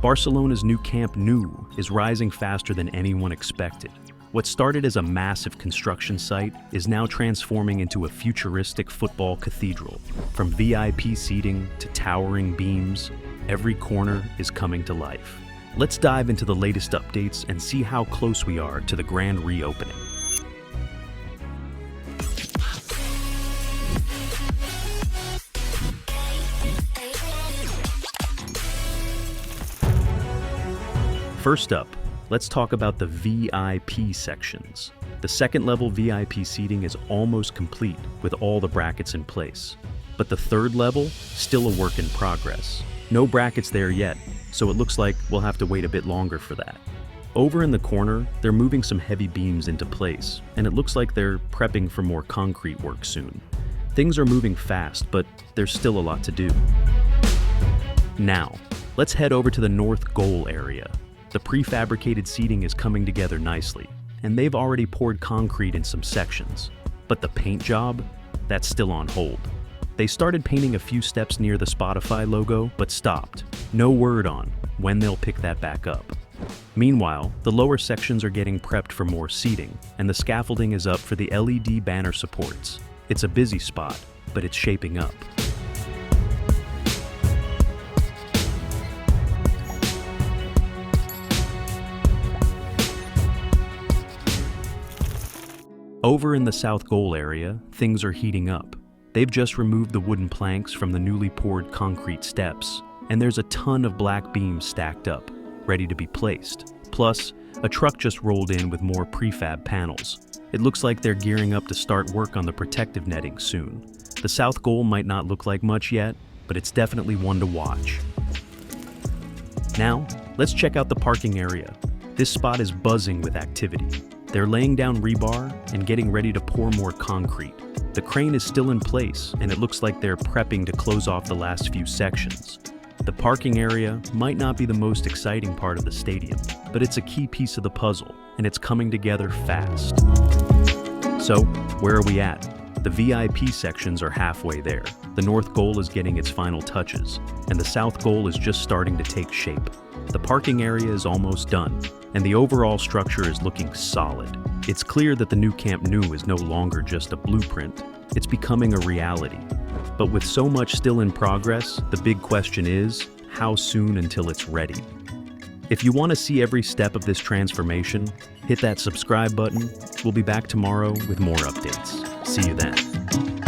Barcelona's new Camp Nou is rising faster than anyone expected. What started as a massive construction site is now transforming into a futuristic football cathedral. From VIP seating to towering beams, every corner is coming to life. Let's dive into the latest updates and see how close we are to the grand reopening. First up, let's talk about the VIP sections. The second-level VIP seating is almost complete with all the brackets in place. But the third level, still a work in progress. No brackets there yet, so it looks like we'll have to wait a bit longer for that. Over in the corner, they're moving some heavy beams into place, and it looks like they're prepping for more concrete work soon. Things are moving fast, but there's still a lot to do. Now, let's head over to the north goal area. The prefabricated seating is coming together nicely, and they've already poured concrete in some sections. But the paint job? That's still on hold. They started painting a few steps near the Spotify logo, but stopped. No word on when they'll pick that back up. Meanwhile, the lower sections are getting prepped for more seating, and the scaffolding is up for the LED banner supports. It's a busy spot, but it's shaping up. Over in the south goal area, things are heating up. They've just removed the wooden planks from the newly poured concrete steps, and there's a ton of black beams stacked up, ready to be placed. Plus, a truck just rolled in with more prefab panels. It looks like they're gearing up to start work on the protective netting soon. The south goal might not look like much yet, but it's definitely one to watch. Now, let's check out the parking area. This spot is buzzing with activity. They're laying down rebar and getting ready to pour more concrete. The crane is still in place, and it looks like they're prepping to close off the last few sections. The parking area might not be the most exciting part of the stadium, but it's a key piece of the puzzle, and it's coming together fast. So, where are we at? The VIP sections are halfway there. The north goal is getting its final touches, and the south goal is just starting to take shape. The parking area is almost done, and the overall structure is looking solid. It's clear that the new Camp Nou is no longer just a blueprint, it's becoming a reality. But with so much still in progress, the big question is, how soon until it's ready? If you want to see every step of this transformation, hit that subscribe button. We'll be back tomorrow with more updates. See you then.